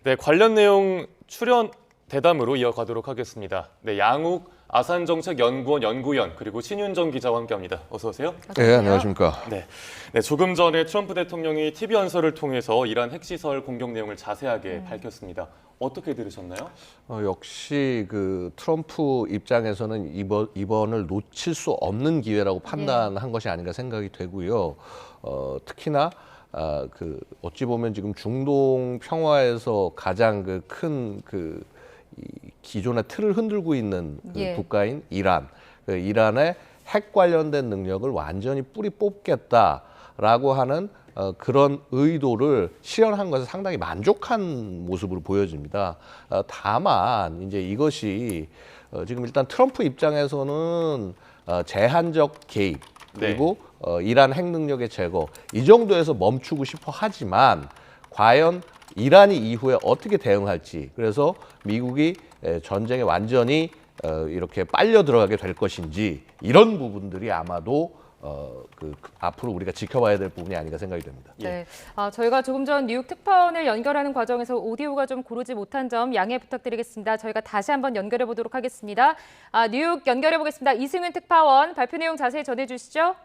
네, 관련 내용 출연 대담으로 이어가도록 하겠습니다. 네, 양욱 아산정책연구원 연구위원 그리고 신윤정 기자와 함께합니다. 어서 오세요. 네, 안녕하십니까. 네, 조금 전에 트럼프 대통령이 TV 연설을 통해서 이란 핵시설 공격 내용을 자세하게 밝혔습니다. 어떻게 들으셨나요? 역시 그 트럼프 입장에서는 이번을 놓칠 수 없는 기회라고 판단한 것이 아닌가 생각이 되고요. 특히나 그 어찌 보면 지금 중동 평화에서 가장 기존의 틀을 흔들고 있는 국가인 이란, 이란의 핵 관련된 능력을 완전히 뿌리 뽑겠다라고 하는 그런 의도를 실현한 것에 상당히 만족한 모습으로 보여집니다. 다만 이제 이것이 지금 일단 트럼프 입장에서는 제한적 개입 그리고 이란 핵 능력의 제거 이 정도에서 멈추고 싶어 하지만 과연 이란이 이후에 어떻게 대응할지, 그래서 미국이 전쟁에 완전히 이렇게 빨려 들어가게 될 것인지, 이런 부분들이 아마도 앞으로 우리가 지켜봐야 될 부분이 아닌가 생각이 됩니다. 네, 저희가 조금 전 뉴욕 특파원을 연결하는 과정에서 오디오가 좀 고르지 못한 점 양해 부탁드리겠습니다. 저희가 다시 한번 연결해 보도록 하겠습니다. 뉴욕 연결해 보겠습니다. 이승윤 특파원, 발표 내용 자세히 전해 주시죠.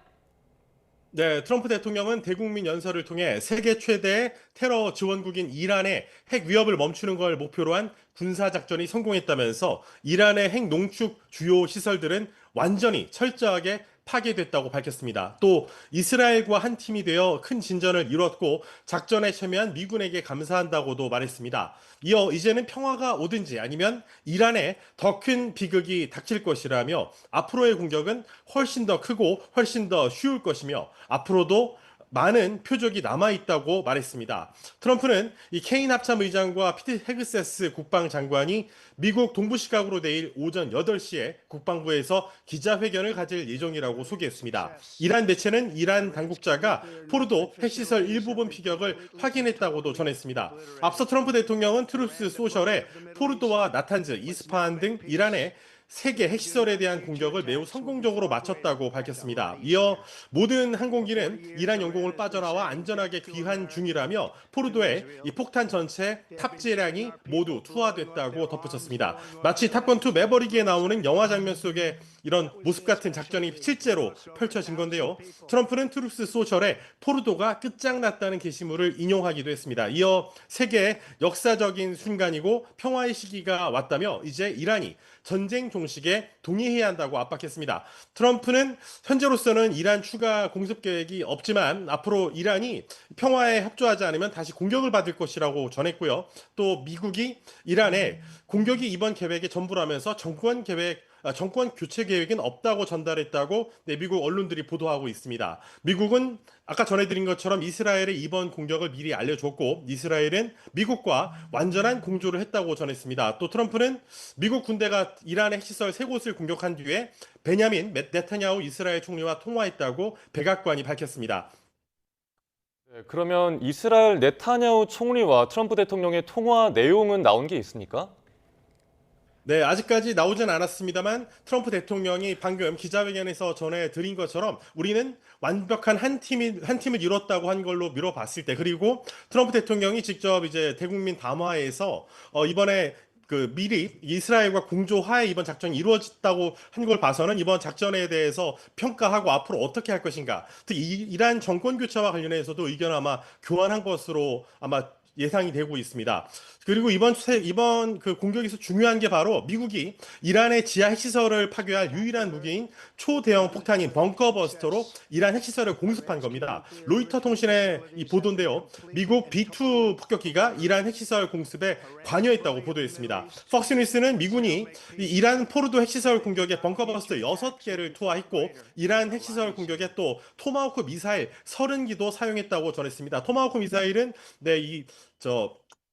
네, 트럼프 대통령은 대국민 연설을 통해 세계 최대의 테러 지원국인 이란의 핵 위협을 멈추는 걸 목표로 한 군사작전이 성공했다면서 이란의 핵 농축 주요 시설들은 완전히 철저하게 파괴됐다고 밝혔습니다. 또 이스라엘과 한 팀이 되어 큰 진전을 이뤘고 작전에 참여한 미군에게 감사한다고도 말했습니다. 이어 이제는 평화가 오든지 아니면 이란에 더 큰 비극이 닥칠 것이라며 앞으로의 공격은 훨씬 더 크고 훨씬 더 쉬울 것이며 앞으로도 많은 표적이 남아있다고 말했습니다. 트럼프는 이 케인 합참 의장과 피트 헤그세스 국방장관이 미국 동부 시각으로 내일 오전 8시에 국방부에서 기자회견을 가질 예정이라고 소개했습니다. 이란 매체는 이란 당국자가 포르도 핵시설 일부분 피격을 확인했다고도 전했습니다. 앞서 트럼프 대통령은 트루스 소셜에 포르도와 나탄즈, 이스파한 등 이란의 세계 핵시설에 대한 공격을 매우 성공적으로 마쳤다고 밝혔습니다. 이어 모든 항공기는 이란 영공을 빠져나와 안전하게 귀환 중이라며 포르도의 이 폭탄 전체 탑재량이 모두 투하됐다고 덧붙였습니다. 마치 탑건2 매버릭에 나오는 영화 장면 속의 이런 모습 같은 작전이 실제로 펼쳐진 건데요. 트럼프는 트루스 소셜에 포르도가 끝장났다는 게시물을 인용하기도 했습니다. 이어 세계의 역사적인 순간이고 평화의 시기가 왔다며 이제 이란이 전쟁 종식에 동의해야 한다고 압박했습니다. 트럼프는 현재로서는 이란 추가 공습 계획이 없지만 앞으로 이란이 평화에 협조하지 않으면 다시 공격을 받을 것이라고 전했고요. 또 미국이 이란에 공격이 이번 계획의 전부라면서 정권 교체 계획은 없다고 전달했다고 미국 언론들이 보도하고 있습니다. 미국은 아까 전해드린 것처럼 이스라엘의 이번 공격을 미리 알려줬고 이스라엘은 미국과 완전한 공조를 했다고 전했습니다. 또 트럼프는 미국 군대가 이란의 핵시설 3곳을 공격한 뒤에 베냐민 네타냐후 이스라엘 총리와 통화했다고 백악관이 밝혔습니다. 네, 그러면 이스라엘 네타냐후 총리와 트럼프 대통령의 통화 내용은 나온 게 있습니까? 네, 아직까지 나오진 않았습니다만 트럼프 대통령이 방금 기자회견에서 전해드린 것처럼 우리는 완벽한 한 팀을 이뤘다고 한 걸로 미뤄봤을 때, 그리고 트럼프 대통령이 직접 이제 대국민 담화에서 이번에 미리 이스라엘과 공조하에 이번 작전이 이루어졌다고 한 걸 봐서는 이번 작전에 대해서 평가하고 앞으로 어떻게 할 것인가, 특히 이란 정권 교체와 관련해서도 의견을 아마 교환한 것으로 아마 예상이 되고 있습니다. 그리고 이번 그 공격에서 중요한 게 바로 미국이 이란의 지하 핵시설을 파괴할 유일한 무기인 초대형 폭탄인 벙커버스터로 이란 핵시설을 공습한 겁니다. 로이터 통신의 이 보도인데요. 미국 B2 폭격기가 이란 핵시설 공습에 관여했다고 보도했습니다. 폭스뉴스는 미군이 이란 포르도 핵시설 공격에 벙커버스터 6개를 투하했고 이란 핵시설 공격에 또 토마호크 미사일 30기도 사용했다고 전했습니다. 토마호크 미사일은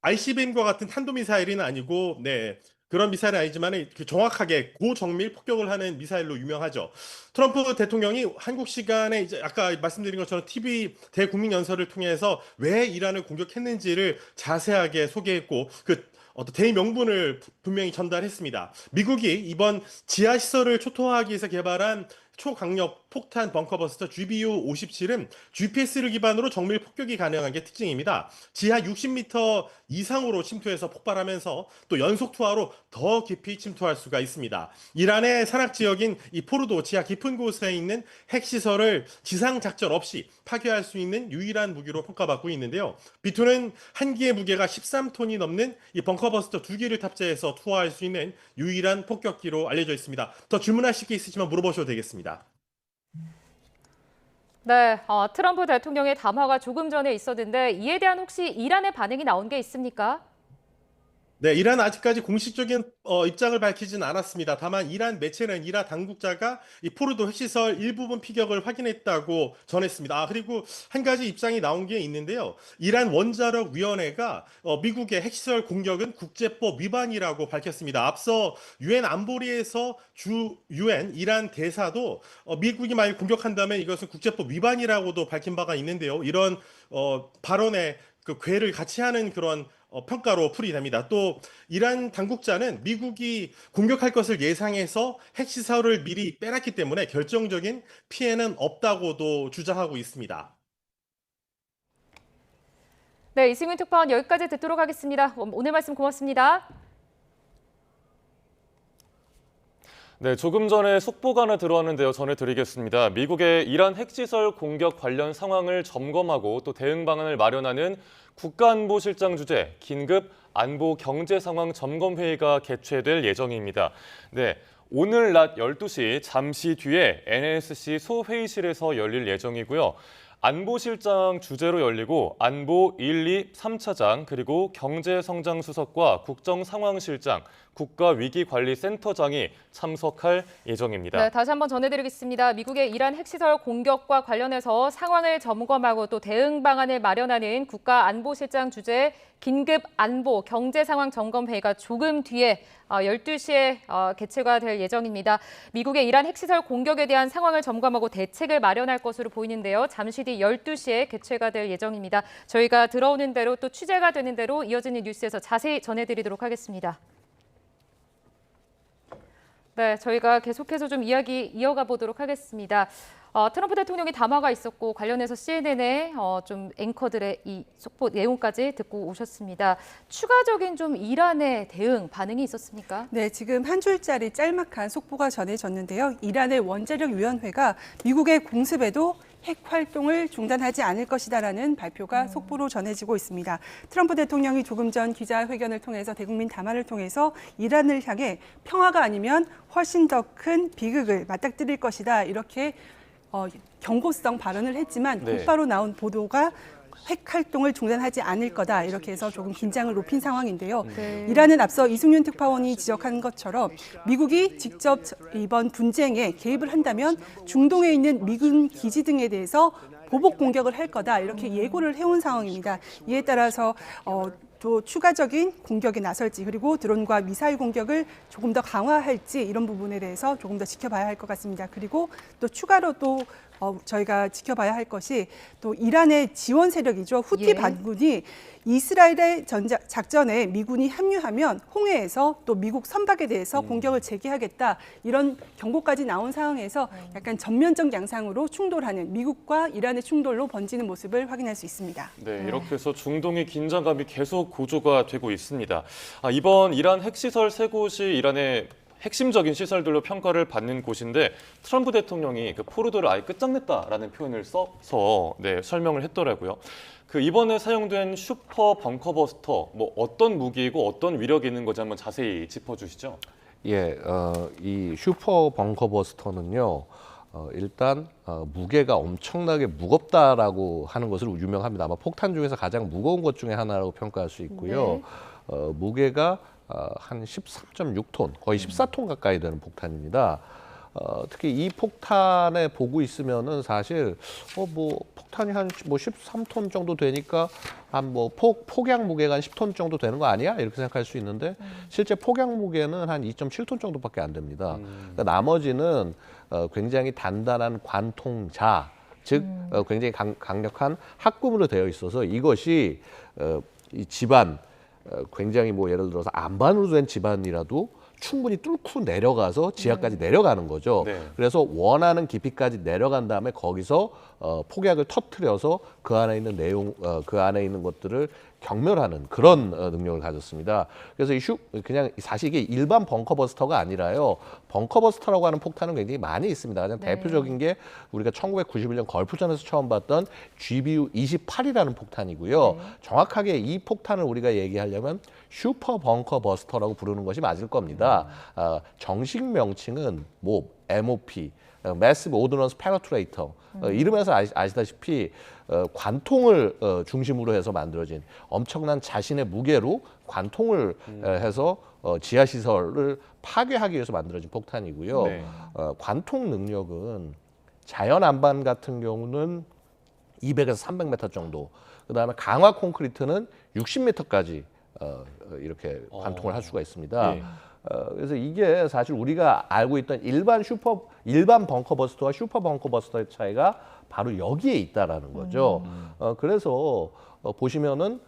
ICBM과 같은 탄도미사일은 아니고, 그런 미사일은 아니지만 정확하게 고정밀 폭격을 하는 미사일로 유명하죠. 트럼프 대통령이 한국 시간에 이제 아까 말씀드린 것처럼 TV 대국민 연설을 통해서 왜 이란을 공격했는지를 자세하게 소개했고 어떤 대명분을 분명히 전달했습니다. 미국이 이번 지하시설을 초토화하기 위해서 개발한 초강력 폭탄 벙커버스터 GBU-57은 GPS를 기반으로 정밀 폭격이 가능한 게 특징입니다. 지하 60m 이상으로 침투해서 폭발하면서 또 연속 투하로 더 깊이 침투할 수가 있습니다. 이란의 산악 지역인 이 포르도 지하 깊은 곳에 있는 핵시설을 지상 작전 없이 파괴할 수 있는 유일한 무기로 평가받고 있는데요. B2는 한 기의 무게가 13톤이 넘는 이 벙커버스터 2기를 탑재해서 투하할 수 있는 유일한 폭격기로 알려져 있습니다. 더 질문하실 게 있으시면 물어보셔도 되겠습니다. 네, 트럼프 대통령의 담화가 조금 전에 있었는데 이에 대한 혹시 이란의 반응이 나온 게 있습니까? 네, 이란은 아직까지 공식적인 입장을 밝히진 않았습니다. 다만 이란 매체는 이란 당국자가 이 포르도 핵시설 일부분 피격을 확인했다고 전했습니다. 그리고 한 가지 입장이 나온 게 있는데요. 이란 원자력 위원회가 미국의 핵시설 공격은 국제법 위반이라고 밝혔습니다. 앞서 유엔 안보리에서 주 유엔 이란 대사도 미국이 만약 공격한다면 이것은 국제법 위반이라고도 밝힌 바가 있는데요. 이런 발언에 그 궤를 같이 하는 그런 평가로 풀이됩니다. 또 이란 당국자는 미국이 공격할 것을 예상해서 핵시설을 미리 빼놨기 때문에 결정적인 피해는 없다고도 주장하고 있습니다. 네, 이승윤 특파원 여기까지 듣도록 하겠습니다. 오늘 말씀 고맙습니다. 네, 조금 전에 속보가 하나 들어왔는데요. 전해드리겠습니다. 미국의 이란 핵시설 공격 관련 상황을 점검하고 또 대응 방안을 마련하는 국가안보실장 주재 긴급 안보 경제 상황 점검 회의가 개최될 예정입니다. 네, 오늘 낮 12시 잠시 뒤에 NSC 소회의실에서 열릴 예정이고요. 안보실장 주재로 열리고 안보 1, 2, 3차장 그리고 경제성장수석과 국정상황실장, 국가위기관리센터장이 참석할 예정입니다. 네, 다시 한번 전해드리겠습니다. 미국의 이란 핵시설 공격과 관련해서 상황을 점검하고 또 대응 방안을 마련하는 국가안보실장 주재 긴급 안보 경제 상황 점검 회의가 조금 뒤에 12시에 개최가 될 예정입니다. 미국의 이란 핵시설 공격에 대한 상황을 점검하고 대책을 마련할 것으로 보이는데요. 잠시 뒤 12시에 개최가 될 예정입니다. 저희가 들어오는 대로 또 취재가 되는 대로 이어지는 뉴스에서 자세히 전해드리도록 하겠습니다. 네, 저희가 계속해서 좀 이야기 이어가 보도록 하겠습니다. 트럼프 대통령의 담화가 있었고 관련해서 CNN의 좀 앵커들의 이 속보 내용까지 듣고 오셨습니다. 추가적인 좀 이란의 대응 반응이 있었습니까? 네, 지금 한 줄짜리 짤막한 속보가 전해졌는데요. 이란의 원자력위원회가 미국의 공습에도 핵 활동을 중단하지 않을 것이다라는 발표가 속보로 전해지고 있습니다. 트럼프 대통령이 조금 전 기자회견을 통해서 대국민 담화를 통해서 이란을 향해 평화가 아니면 훨씬 더 큰 비극을 맞닥뜨릴 것이다 이렇게 경고성 발언을 했지만 네. 곧바로 나온 보도가 핵 활동을 중단하지 않을 거다 이렇게 해서 조금 긴장을 높인 상황인데요. 네. 이란은 앞서 이승윤 특파원이 지적한 것처럼 미국이 직접 이번 분쟁에 개입을 한다면 중동에 있는 미군 기지 등에 대해서 보복 공격을 할 거다 이렇게 예고를 해온 상황입니다. 이에 따라서 또 추가적인 공격에 나설지 그리고 드론과 미사일 공격을 조금 더 강화할지 이런 부분에 대해서 조금 더 지켜봐야 할 것 같습니다. 그리고 또 추가로 또 저희가 지켜봐야 할 것이 또 이란의 지원 세력이죠. 후티 예. 반군이 이스라엘의 작전에 미군이 합류하면 홍해에서 또 미국 선박에 대해서 공격을 재개하겠다 이런 경고까지 나온 상황에서 약간 전면적 양상으로 충돌하는 미국과 이란의 충돌로 번지는 모습을 확인할 수 있습니다. 네, 이렇게 해서 중동의 긴장감이 계속 고조가 되고 있습니다. 이번 이란 핵시설 세 곳이 이란의 핵심적인 시설들로 평가를 받는 곳인데 트럼프 대통령이 그 포르도를 아예 끝장냈다라는 표현을 써서 설명을 했더라고요. 그 이번에 사용된 슈퍼 벙커버스터 뭐 어떤 무기이고 어떤 위력이 있는 건지 한번 자세히 짚어주시죠. 예, 이 슈퍼 벙커버스터는요. 일단 무게가 엄청나게 무겁다라고 하는 것으로 유명합니다. 아마 폭탄 중에서 가장 무거운 것 중에 하나라고 평가할 수 있고요. 무게가 한 13.6톤, 거의 14톤 가까이 되는 폭탄입니다. 특히 이 폭탄에 보고 있으면은 사실 뭐 폭탄이 한 뭐 13톤 정도 되니까 한 뭐 폭약 무게가 한 10톤 정도 되는 거 아니야? 이렇게 생각할 수 있는데 실제 폭약 무게는 한 2.7톤 정도밖에 안 됩니다. 그러니까 나머지는 굉장히 단단한 관통자, 즉 굉장히 강력한 합금으로 되어 있어서 이것이 이 집안 굉장히 뭐 예를 들어서 안반으로 된 집안이라도 충분히 뚫고 내려가서 지하까지 내려가는 거죠. 네. 그래서 원하는 깊이까지 내려간 다음에 거기서 폭약을 터트려서 그 안에 있는 그 안에 있는 것들을 경멸하는 그런 능력을 가졌습니다. 그래서 그냥 사실 이게 일반 벙커버스터가 아니라요. 벙커버스터라고 하는 폭탄은 굉장히 많이 있습니다. 가장 네. 대표적인 게 우리가 1991년 걸프전에서 처음 봤던 GBU-28이라는 폭탄이고요. 정확하게 이 폭탄을 우리가 얘기하려면 슈퍼 벙커버스터라고 부르는 것이 맞을 겁니다. 정식 명칭은 MOP, Massive Ordnance Penetrator. 이름에서 아시다시피 관통을 중심으로 해서 만들어진 엄청난 자신의 무게로 관통을 해서 지하 시설을 파괴하기 위해서 만들어진 폭탄이고요. 네. 관통 능력은 자연 안반 같은 경우는 200에서 300m 정도. 그다음에 강화 콘크리트는 60m까지 이렇게 관통을 할 수가 있습니다. 예. 그래서 이게 사실 우리가 알고 있던 일반 벙커버스터와 슈퍼 벙커버스터의 차이가 바로 여기에 있다라는 거죠. 그래서 보시면은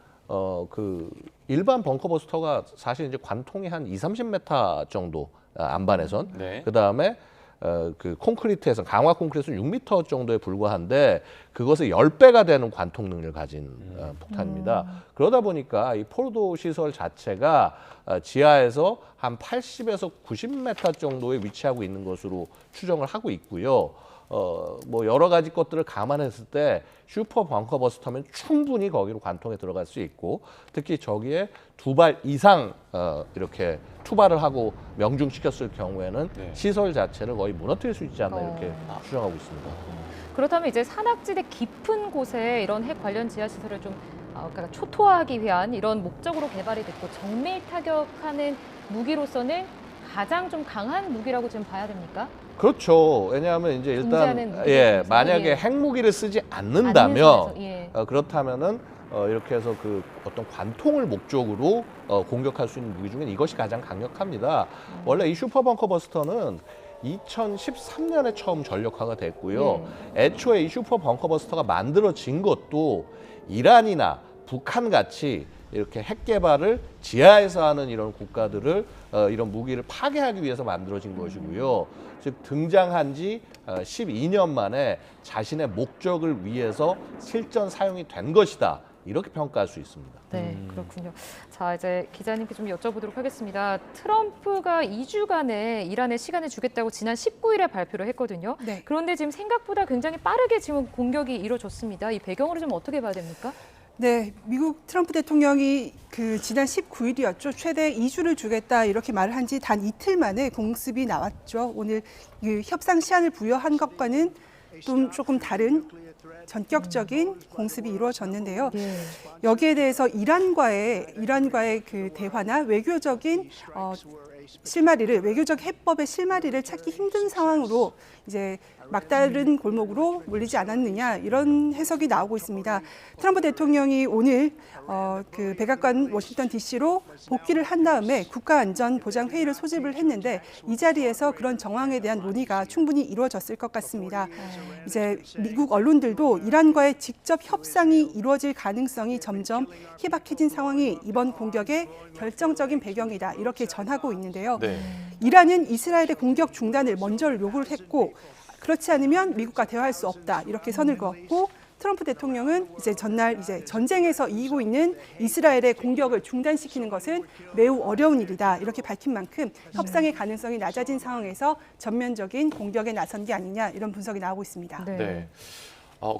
그 일반 벙커버스터가 사실 이제 관통이 한 2-30m 정도 안반에선 네. 그다음에 그 콘크리트에서 강화 콘크리트에서 6m 정도에 불과한데 그것의 10배가 되는 관통 능력을 가진 폭탄입니다. 그러다 보니까 이 포르도 시설 자체가 지하에서 한 80에서 90m 정도에 위치하고 있는 것으로 추정을 하고 있고요. 뭐 여러 가지 것들을 감안했을 때 슈퍼 벙커버스터면 충분히 거기로 관통에 들어갈 수 있고 특히 저기에 2발 이상 이렇게 투발을 하고 명중시켰을 경우에는 네. 시설 자체를 거의 무너뜨릴 수 있지 않나 이렇게 추정하고 있습니다. 그렇다면 이제 산악지대 깊은 곳에 이런 핵 관련 지하 시설을 좀 그러니까 초토화하기 위한 이런 목적으로 개발이 됐고 정밀 타격하는 무기로서는 가장 좀 강한 무기라고 지금 봐야 됩니까? 그렇죠. 왜냐하면 이제 일단 존재하는 무기가 있어서, 만약에 예. 핵무기를 쓰지 않는 않는다면 선에서, 예. 그렇다면은 이렇게 해서 그 어떤 관통을 목적으로 공격할 수 있는 무기 중에 이것이 가장 강력합니다. 원래 이 슈퍼벙커버스터는 2013년에 처음 전력화가 됐고요. 애초에 이 슈퍼벙커버스터가 만들어진 것도 이란이나 북한 같이 이렇게 핵 개발을 지하에서 하는 이런 국가들을 이런 무기를 파괴하기 위해서 만들어진 것이고요. 즉 등장한 지 12년 만에 자신의 목적을 위해서 실전 사용이 된 것이다. 이렇게 평가할 수 있습니다. 네, 그렇군요. 자, 이제 기자님께 좀 여쭤보도록 하겠습니다. 트럼프가 2주간의 이란에 시간을 주겠다고 지난 19일에 발표를 했거든요. 네. 그런데 지금 생각보다 굉장히 빠르게 지금 공격이 이루어졌습니다. 이 배경을 좀 어떻게 봐야 됩니까? 네, 미국 트럼프 대통령이 그 지난 19일이었죠. 최대 2주를 주겠다 이렇게 말을 한 지 단 이틀 만에 공습이 나왔죠. 오늘 그 협상 시한을 부여한 것과는 좀 조금 다른 전격적인 공습이 이루어졌는데요. 예. 여기에 대해서 이란과의 그 대화나 외교적인 실마리를 외교적 해법의 실마리를 찾기 힘든 상황으로 이제 막다른 골목으로 몰리지 않았느냐 이런 해석이 나오고 있습니다. 트럼프 대통령이 오늘 그 백악관 워싱턴 DC로 복귀를 한 다음에 국가안전보장회의를 소집을 했는데 이 자리에서 그런 정황에 대한 논의가 충분히 이루어졌을 것 같습니다. 이제 미국 언론들도 이란과의 직접 협상이 이루어질 가능성이 점점 희박해진 상황이 이번 공격의 결정적인 배경이다 이렇게 전하고 있는데요. 네. 이란은 이스라엘의 공격 중단을 먼저 요구를 했고 그렇지 않으면 미국과 대화할 수 없다 이렇게 선을 그었고 트럼프 대통령은 이제 전날 이제 전쟁에서 이기고 있는 이스라엘의 공격을 중단시키는 것은 매우 어려운 일이다 이렇게 밝힌 만큼 협상의 가능성이 낮아진 상황에서 전면적인 공격에 나선 게 아니냐 이런 분석이 나오고 있습니다. 네.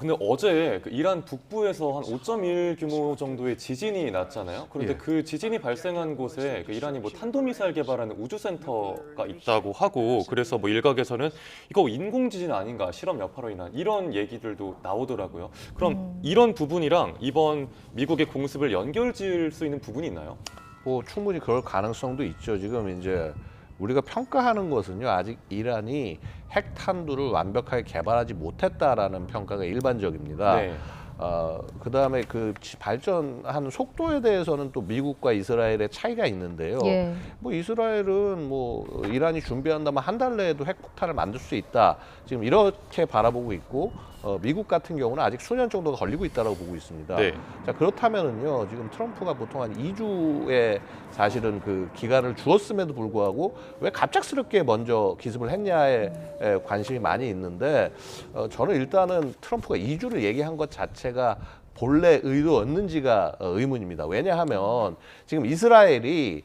근데 어제 그 이란 북부에서 한 5.1 규모 정도의 지진이 났잖아요. 그런데 예. 그 지진이 발생한 곳에 그 이란이 뭐 탄도미사일 개발하는 우주센터가 있다고 하고 그래서 뭐 일각에서는 이거 인공지진 아닌가 실험 여파로 인한 이런 얘기들도 나오더라고요. 그럼 이런 부분이랑 이번 미국의 공습을 연결지을 수 있는 부분이 있나요? 뭐 충분히 그럴 가능성도 있죠. 지금 이제 우리가 평가하는 것은요. 아직 이란이 핵탄두를 완벽하게 개발하지 못했다라는 평가가 일반적입니다. 네. 그다음에 그 발전하는 속도에 대해서는 또 미국과 이스라엘의 차이가 있는데요. 예. 뭐 이스라엘은 뭐 이란이 준비한다면 한 달 내에도 핵폭탄을 만들 수 있다. 지금 이렇게 바라보고 있고 미국 같은 경우는 아직 수년 정도가 걸리고 있다고 보고 있습니다. 네. 자 그렇다면은요 지금 트럼프가 보통 한 2주의 사실은 그 기간을 주었음에도 불구하고 왜 갑작스럽게 먼저 기습을 했냐에 관심이 많이 있는데 저는 일단은 트럼프가 2주를 얘기한 것 자체가 본래 의도였는지가 의문입니다. 왜냐하면 지금 이스라엘이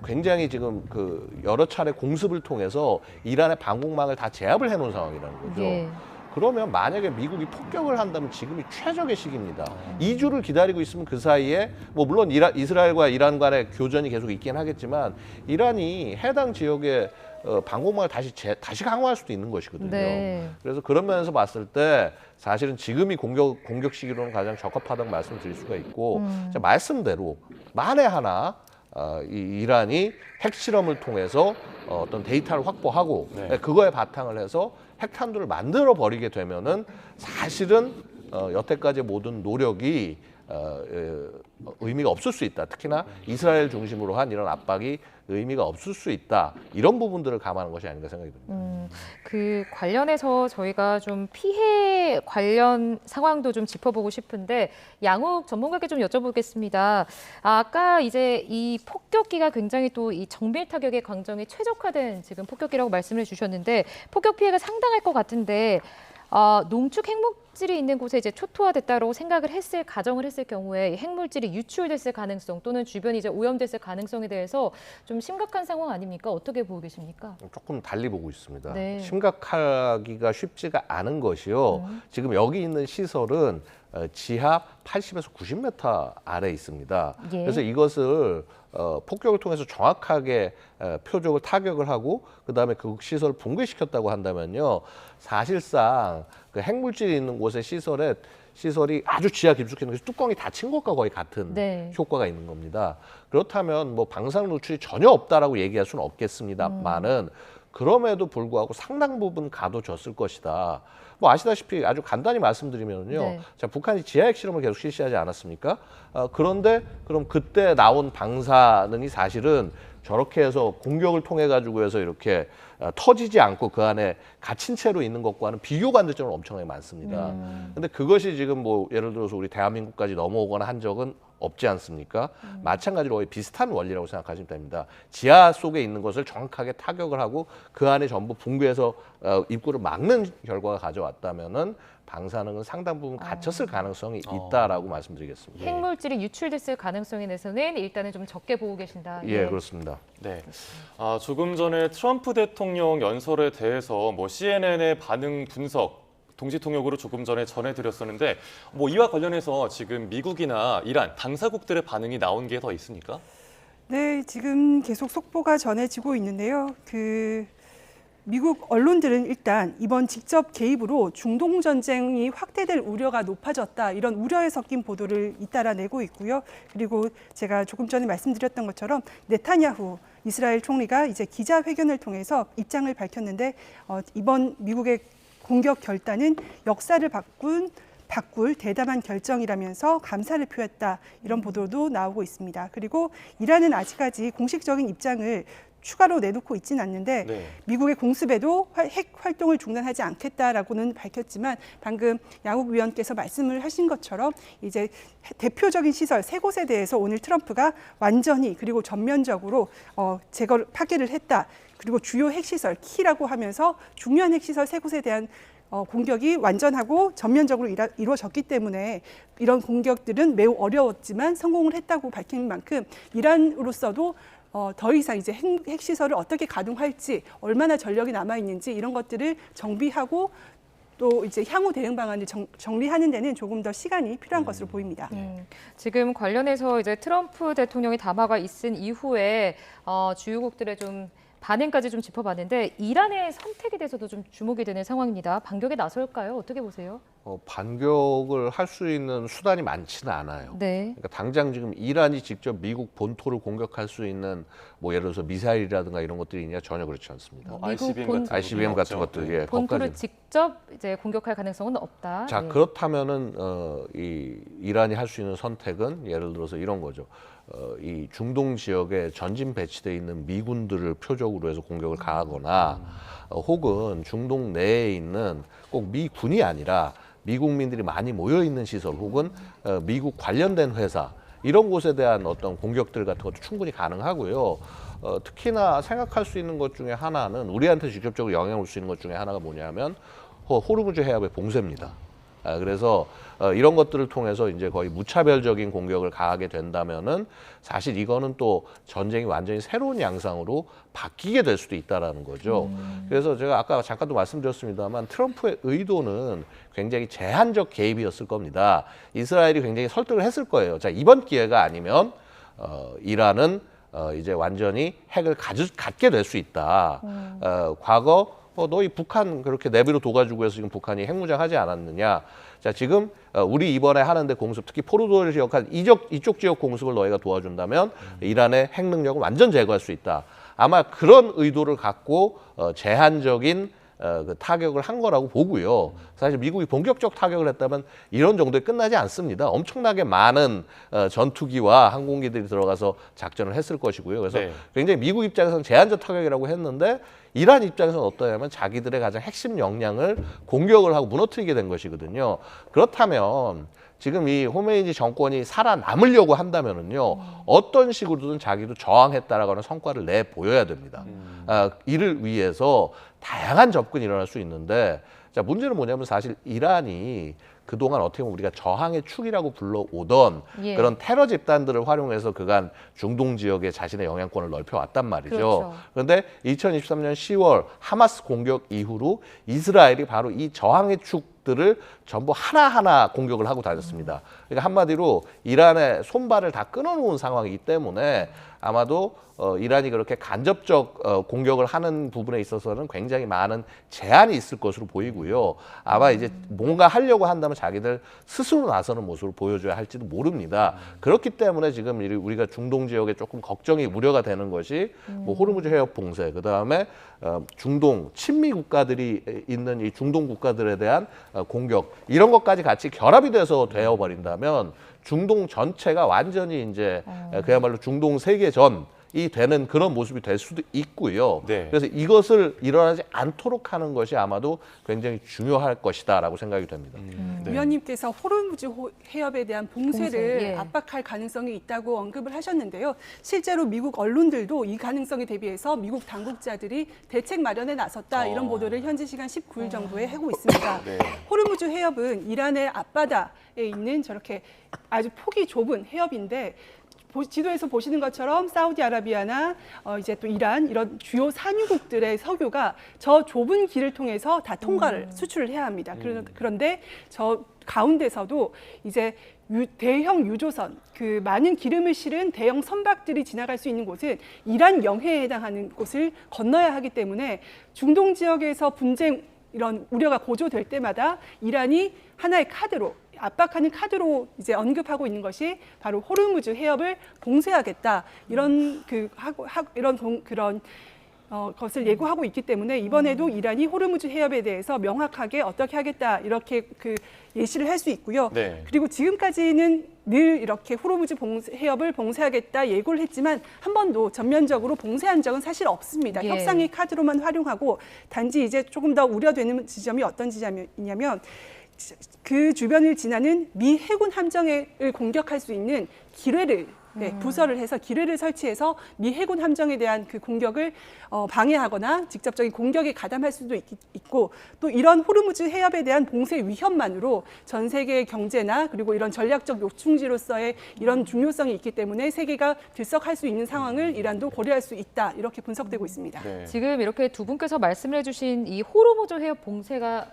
굉장히 지금 그 여러 차례 공습을 통해서 이란의 방공망을 다 제압을 해놓은 상황이라는 거죠. 예. 그러면 만약에 미국이 폭격을 한다면 지금이 최적의 시기입니다. 2주를 기다리고 있으면 그 사이에 뭐 물론 이스라엘과 이란 간의 교전이 계속 있긴 하겠지만 이란이 해당 지역에 방공망을 다시 강화할 수도 있는 것이거든요. 네. 그래서 그런 면에서 봤을 때 사실은 지금이 공격 시기로는 가장 적합하다고 말씀드릴 수가 있고 자, 말씀대로 만에 하나 이 이란이 핵실험을 통해서 어떤 데이터를 확보하고 네. 그거에 바탕을 해서 핵탄두를 만들어 버리게 되면은 사실은 여태까지 모든 노력이 의미가 없을 수 있다. 특히나 이스라엘 중심으로 한 이런 압박이 의미가 없을 수 있다. 이런 부분들을 감안한 것이 아닌가 생각이 듭니다. 그 관련해서 저희가 좀 피해 관련 상황도 좀 짚어보고 싶은데 양욱 전문가께 좀 여쭤보겠습니다. 아까 이제 이 폭격기가 굉장히 또 이 정밀 타격의 강정에 최적화된 지금 폭격기라고 말씀을 주셨는데 폭격 피해가 상당할 것 같은데 농축 핵물질이 있는 곳에 이제 초토화됐다고 가정을 했을 경우에 핵물질이 유출됐을 가능성 또는 주변이 이제 오염됐을 가능성에 대해서 좀 심각한 상황 아닙니까? 어떻게 보고 계십니까? 조금 달리 보고 있습니다. 네. 심각하기가 쉽지가 않은 것이요. 지금 여기 있는 시설은 지하 80에서 90m 아래에 있습니다. 예. 그래서 이것을 폭격을 통해서 정확하게 표적을 타격을 하고 그다음에 그 시설을 붕괴시켰다고 한다면요. 사실상 그 핵물질이 있는 곳의 시설이 아주 지하 깊숙이 있는 곳에 뚜껑이 닫힌 것과 거의 같은 네. 효과가 있는 겁니다. 그렇다면 뭐 방사능 노출이 전혀 없다라고 얘기할 수는 없겠습니다만은 그럼에도 불구하고 상당 부분 가둬졌을 것이다. 뭐 아시다시피 아주 간단히 말씀드리면요. 네. 자, 북한이 지하 핵실험을 계속 실시하지 않았습니까? 그런데 그럼 그때 나온 방사능이 사실은 저렇게 해서 공격을 통해 가지고 해서 이렇게 터지지 않고 그 안에 갇힌 채로 있는 것과는 비교가 안 될 정도로 엄청나게 많습니다. 근데 그것이 지금 뭐 예를 들어서 우리 대한민국까지 넘어오거나 한 적은 없지 않습니까? 마찬가지로 거의 비슷한 원리라고 생각하시면 됩니다. 지하 속에 있는 것을 정확하게 타격을 하고 그 안에 전부 붕괴해서 입구를 막는 결과가 가져왔다면은 방사능은 상당 부분 갇혔을 가능성이 있다라고 말씀드리겠습니다. 핵물질이 유출됐을 가능성에 대해서는 일단은 좀 적게 보고 계신다. 예, 그렇습니다. 네. 조금 전에 트럼프 대통령 연설에 대해서 뭐 CNN의 반응 분석 동시 통역으로 조금 전에 전해드렸었는데 뭐 이와 관련해서 지금 미국이나 이란 당사국들의 반응이 나온 게 더 있습니까? 네, 지금 계속 속보가 전해지고 있는데요. 미국 언론들은 일단 이번 직접 개입으로 중동 전쟁이 확대될 우려가 높아졌다 이런 우려에 섞인 보도를 잇따라 내고 있고요. 그리고 제가 조금 전에 말씀드렸던 것처럼 네타냐후 이스라엘 총리가 이제 기자회견을 통해서 입장을 밝혔는데 이번 미국의 공격 결단은 역사를 바꿀 대담한 결정이라면서 감사를 표했다 이런 보도도 나오고 있습니다. 그리고 이란은 아직까지 공식적인 입장을 추가로 내놓고 있지는 않는데 네. 미국의 공습에도 핵 활동을 중단하지 않겠다라고는 밝혔지만 방금 양욱 위원께서 말씀을 하신 것처럼 이제 대표적인 시설 세 곳에 대해서 오늘 트럼프가 완전히 그리고 전면적으로 파괴를 했다. 그리고 주요 핵시설 키라고 하면서 중요한 핵시설 세 곳에 대한 공격이 완전하고 전면적으로 이루어졌기 때문에 이런 공격들은 매우 어려웠지만 성공을 했다고 밝힌 만큼 이란으로서도 더 이상 이제 핵시설을 어떻게 가동할지 얼마나 전력이 남아 있는지 이런 것들을 정비하고 또 이제 향후 대응 방안을 정리하는 데는 조금 더 시간이 필요한 것으로 보입니다. 지금 관련해서 이제 트럼프 대통령이 담화가 있은 이후에 주요국들의 좀 반응까지 좀 짚어봤는데 이란의 선택에 대해서도 좀 주목이 되는 상황입니다. 반격에 나설까요? 어떻게 보세요? 반격을 할 수 있는 수단이 많지는 않아요. 네. 그러니까 당장 지금 이란이 직접 미국 본토를 공격할 수 있는 뭐 예를 들어서 미사일이라든가 이런 것들이 있냐 전혀 그렇지 않습니다. ICBM 같은 것들 예, 본토를 거기까지. 직접 이제 공격할 가능성은 없다. 자, 네. 그렇다면은 이 이란이 할 수 있는 선택은 예를 들어서 이런 거죠. 이 중동 지역에 전진 배치되어 있는 미군들을 표적으로 해서 공격을 가하거나 혹은 중동 내에 있는 꼭 미군이 아니라 미국민들이 많이 모여 있는 시설 혹은 미국 관련된 회사 이런 곳에 대한 어떤 공격들 같은 것도 충분히 가능하고요. 특히나 생각할 수 있는 것 중에 하나는 우리한테 직접적으로 영향을 줄 수 있는 것 중에 하나가 뭐냐면 호르무즈 해협의 봉쇄입니다. 그래서 이런 것들을 통해서 이제 거의 무차별적인 공격을 가하게 된다면은 사실 이거는 또 전쟁이 완전히 새로운 양상으로 바뀌게 될 수도 있다라는 거죠. 그래서 제가 아까 잠깐도 말씀드렸습니다만 트럼프의 의도는 굉장히 제한적 개입이었을 겁니다. 이스라엘이 굉장히 설득을 했을 거예요. 자, 이번 기회가 아니면 이란은 이제 완전히 핵을 갖게 될 수 있다. 과거 너희 북한 그렇게 내비로 둬가지고 해서 지금 북한이 핵무장하지 않았느냐. 자, 지금 우리 이번에 하는데 공습, 특히 포르도를 지역한 이쪽 지역 공습을 너희가 도와준다면 이란의 핵 능력을 완전 제거할 수 있다. 아마 그런 의도를 갖고 제한적인 그 타격을 한 거라고 보고요. 사실 미국이 본격적 타격을 했다면 이런 정도에 끝나지 않습니다. 엄청나게 많은 전투기와 항공기들이 들어가서 작전을 했을 것이고요. 그래서 네. 굉장히 미국 입장에서는 제한적 타격이라고 했는데 이란 입장에서는 어떠냐면 자기들의 가장 핵심 역량을 공격을 하고 무너뜨리게 된 것이거든요. 그렇다면 지금 이 호메이니 정권이 살아남으려고 한다면은요, 어떤 식으로든 자기도 저항했다라고 하는 성과를 내 보여야 됩니다. 이를 위해서 다양한 접근이 일어날 수 있는데, 자, 문제는 뭐냐면 사실 이란이 그동안 어떻게 보면 우리가 저항의 축이라고 불러오던 예. 그런 테러 집단들을 활용해서 그간 중동 지역에 자신의 영향권을 넓혀왔단 말이죠. 그렇죠. 그런데 2023년 10월 하마스 공격 이후로 이스라엘이 바로 이 저항의 축들을 전부 하나하나 공격을 하고 다녔습니다. 그러니까 한마디로 이란의 손발을 다 끊어놓은 상황이기 때문에 아마도 이란이 그렇게 간접적 공격을 하는 부분에 있어서는 굉장히 많은 제한이 있을 것으로 보이고요. 아마 이제 뭔가 하려고 한다면 자기들 스스로 나서는 모습을 보여줘야 할지도 모릅니다. 그렇기 때문에 지금 우리가 중동 지역에 조금 걱정이 우려가 되는 것이 뭐 호르무즈 해협 봉쇄, 그다음에 중동 친미 국가들이 있는 이 중동 국가들에 대한 공격, 이런 것까지 같이 결합이 돼서 되어버린다면 중동 전체가 완전히 이제 그야말로 중동 세계전이 되는 그런 모습이 될 수도 있고요. 네. 그래서 이것을 일어나지 않도록 하는 것이 아마도 굉장히 중요할 것이다라고 생각이 됩니다. 네. 위원님께서 호르무즈 해협에 대한 봉쇄를 봉쇄, 예. 압박할 가능성이 있다고 언급을 하셨는데요. 실제로 미국 언론들도 이 가능성에 대비해서 미국 당국자들이 대책 마련에 나섰다, 이런 보도를 현지 시간 19일 정도에 하고 있습니다. 네. 호르무즈 해협은 이란의 앞바다에 있는 저렇게 아주 폭이 좁은 해협인데, 지도에서 보시는 것처럼 사우디아라비아나 이제 또 이란, 이런 주요 산유국들의 석유가 저 좁은 길을 통해서 다 통과를 수출을 해야 합니다. 그런데 저 가운데서도 이제 대형 유조선, 그 많은 기름을 실은 대형 선박들이 지나갈 수 있는 곳은 이란 영해에 해당하는 곳을 건너야 하기 때문에 중동 지역에서 분쟁, 이런 우려가 고조될 때마다 이란이 하나의 카드로, 압박하는 카드로 이제 언급하고 있는 것이 바로 호르무즈 해협을 봉쇄하겠다, 이런 그런 것을 예고하고 있기 때문에 이번에도 이란이 호르무즈 해협에 대해서 명확하게 어떻게 하겠다, 이렇게 그 예시를 할 수 있고요. 네. 그리고 지금까지는 늘 이렇게 호르무즈 해협을 봉쇄하겠다 예고를 했지만 한 번도 전면적으로 봉쇄한 적은 사실 없습니다. 예. 협상의 카드로만 활용하고, 단지 이제 조금 더 우려되는 지점이 어떤 지점이냐면 그 주변을 지나는 미 해군 함정을 공격할 수 있는 기뢰를 부설을 해서 기뢰를 설치해서 미 해군 함정에 대한 그 공격을 방해하거나 직접적인 공격에 가담할 수도 있고, 또 이런 호르무즈 해협에 대한 봉쇄 위협만으로 전 세계의 경제나 그리고 이런 전략적 요충지로서의 이런 중요성이 있기 때문에 세계가 들썩할 수 있는 상황을 이란도 고려할 수 있다, 이렇게 분석되고 있습니다. 네. 지금 이렇게 두 분께서 말씀을 해주신 이 호르무즈 해협 봉쇄가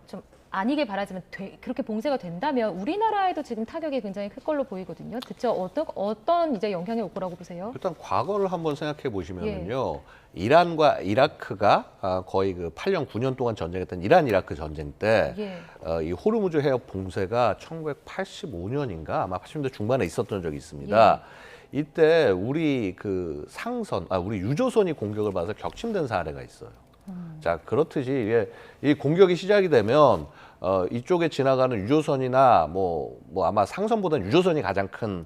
좀 아니길 바라지만 그렇게 봉쇄가 된다면 우리나라에도 지금 타격이 굉장히 클 걸로 보이거든요. 그렇죠? 어떤 이제 영향이 올 거라고 보세요? 일단 과거를 한번 생각해 보시면요, 이란과 이라크가 거의 그 8년, 9년 동안 전쟁했던 이란 이라크 전쟁 때 이 호르무즈 해협 봉쇄가 1985년인가 아마 80년대 중반에 있었던 적이 있습니다. 이때 우리 그 우리 유조선이 공격을 받아서 격침된 사례가 있어요. 자, 그렇듯이 이게 이 공격이 시작이 되면 이쪽에 지나가는 유조선이나 뭐 아마 상선보다는 유조선이 가장 큰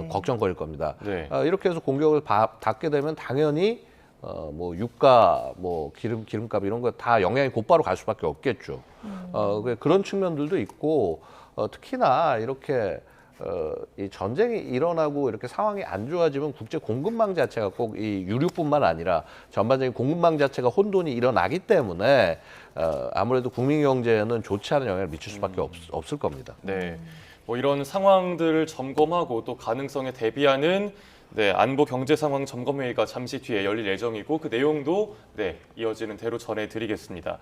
걱정거리일 겁니다. 네. 이렇게 해서 공격을 받게 되면 당연히 뭐 유가, 뭐 기름값 이런 거 다 영향이 곧바로 갈 수밖에 없겠죠. 그런 측면들도 있고, 특히나 이렇게 이 전쟁이 일어나고 이렇게 상황이 안 좋아지면 국제 공급망 자체가 꼭 이 유류뿐만 아니라 전반적인 공급망 자체가 혼돈이 일어나기 때문에 아무래도 국민 경제에는 좋지 않은 영향을 미칠 수밖에 없을 겁니다. 네. 뭐 이런 상황들을 점검하고 또 가능성에 대비하는 안보 경제 상황 점검회의가 잠시 뒤에 열릴 예정이고 그 내용도 이어지는 대로 전해드리겠습니다.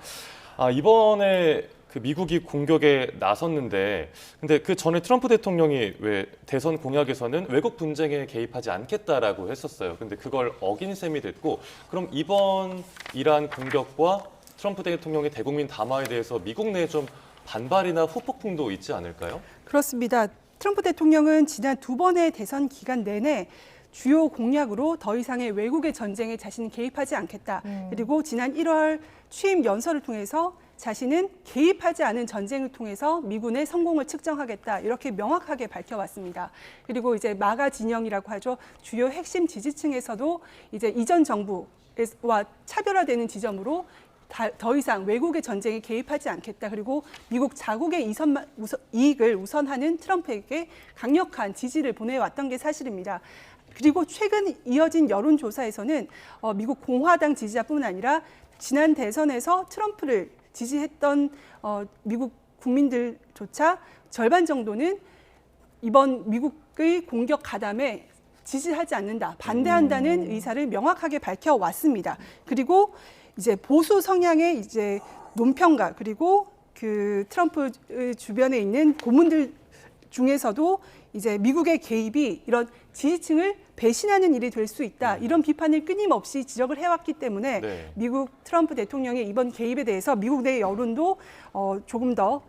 이번에 그 미국이 공격에 나섰는데 근데 그 전에 트럼프 대통령이 왜 대선 공약에서는 외국 분쟁에 개입하지 않겠다라고 했었어요. 근데 그걸 어긴 셈이 됐고 그럼 이번 이란 공격과 트럼프 대통령의 대국민 담화에 대해서 미국 내에 좀 반발이나 후폭풍도 있지 않을까요? 그렇습니다. 트럼프 대통령은 지난 2번의 대선 기간 내내 주요 공약으로 더 이상의 외국의 전쟁에 자신은 개입하지 않겠다. 그리고 지난 1월 취임 연설을 통해서 자신은 개입하지 않은 전쟁을 통해서 미군의 성공을 측정하겠다. 이렇게 명확하게 밝혀왔습니다. 그리고 이제 마가 진영이라고 하죠. 주요 핵심 지지층에서도 이제 이전 정부와 차별화되는 지점으로 더 이상 외국의 전쟁에 개입하지 않겠다. 그리고 미국 자국의 이익을 우선하는 트럼프에게 강력한 지지를 보내왔던 게 사실입니다. 그리고 최근 이어진 여론조사에서는 미국 공화당 지지자뿐만 아니라 지난 대선에서 트럼프를 지지했던 미국 국민들조차 절반 정도는 이번 미국의 공격 가담에 지지하지 않는다, 반대한다는 의사를 명확하게 밝혀왔습니다. 그리고 이제 보수 성향의 이제 논평가 그리고 그 트럼프 주변에 있는 고문들 중에서도 이제 미국의 개입이 이런 지지층을 배신하는 일이 될 수 있다. 이런 비판을 끊임없이 지적을 해왔기 때문에 미국 트럼프 대통령의 이번 개입에 대해서 미국 내 여론도 조금 더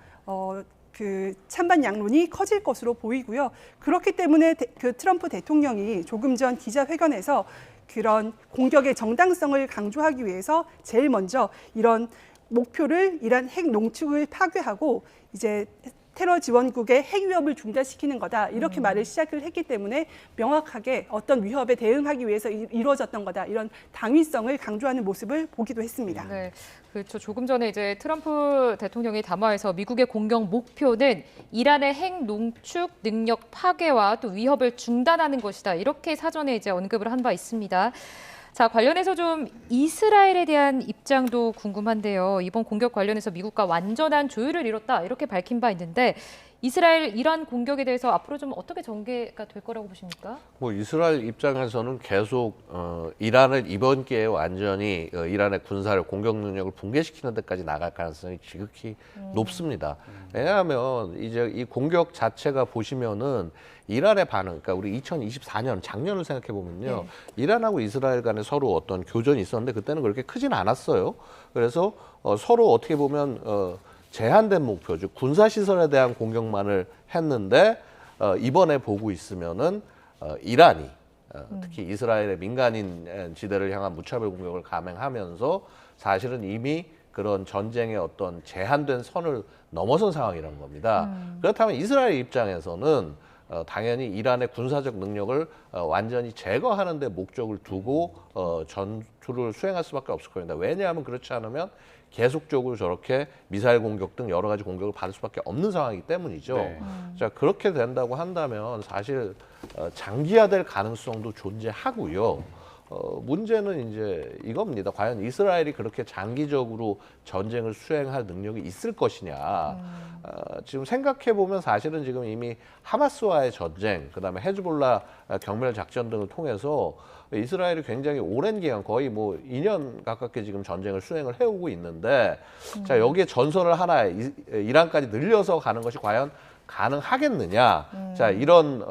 그 찬반 양론이 커질 것으로 보이고요. 그렇기 때문에 그 트럼프 대통령이 조금 전 기자회견에서 그런 공격의 정당성을 강조하기 위해서 제일 먼저 이런 목표를 이란 핵 농축을 파괴하고 이제 테러 지원국의 핵 위협을 중단시키는 거다. 이렇게 말을 시작을 했기 때문에 명확하게 어떤 위협에 대응하기 위해서 이루어졌던 거다. 이런 당위성을 강조하는 모습을 보기도 했습니다. 네, 그렇죠. 조금 전에 이제 트럼프 대통령이 담화에서 미국의 공격 목표는 이란의 핵 농축 능력 파괴와 또 위협을 중단하는 것이다. 이렇게 사전에 이제 언급을 한 바 있습니다. 자, 관련해서 좀 이스라엘에 대한 입장도 궁금한데요. 이번 공격 관련해서 미국과 완전한 조율을 이뤘다 이렇게 밝힌 바 있는데 이스라엘 이란 공격에 대해서 앞으로 좀 어떻게 전개가 될 거라고 보십니까? 뭐 이스라엘 입장에서는 계속 이란을 이번 기회에 완전히 이란의 군사를 공격 능력을 붕괴시키는 데까지 나갈 가능성이 지극히 높습니다. 왜냐하면 이제 이 공격 자체가 보시면은 이란의 반응, 그러니까 우리 2024년 작년을 생각해 보면요, 이란하고 이스라엘 간에 서로 어떤 교전이 있었는데 그때는 그렇게 크진 않았어요. 그래서 서로 어떻게 보면 제한된 목표, 즉 군사 시설에 대한 공격만을 했는데 이번에 보고 있으면은 이란이 특히 이스라엘의 민간인 지대를 향한 무차별 공격을 감행하면서 사실은 이미 그런 전쟁의 어떤 제한된 선을 넘어선 상황이라는 겁니다. 그렇다면 이스라엘 입장에서는 당연히 이란의 군사적 능력을 완전히 제거하는 데 목적을 두고 전투를 수행할 수밖에 없을 겁니다. 왜냐하면 그렇지 않으면 계속적으로 저렇게 미사일 공격 등 여러 가지 공격을 받을 수밖에 없는 상황이기 때문이죠. 자, 그렇게 된다고 한다면 사실 장기화될 가능성도 존재하고요. 문제는 이제 이겁니다. 과연 이스라엘이 그렇게 장기적으로 전쟁을 수행할 능력이 있을 것이냐. 지금 생각해 보면 사실은 지금 이미 하마스와의 전쟁, 그다음에 헤즈볼라 경멸 작전 등을 통해서 이스라엘이 굉장히 오랜 기간, 거의 뭐 2년 가깝게 지금 전쟁을 수행을 해오고 있는데, 자, 여기에 전선을 하나 이란까지 늘려서 가는 것이 과연 가능하겠느냐. 자, 이런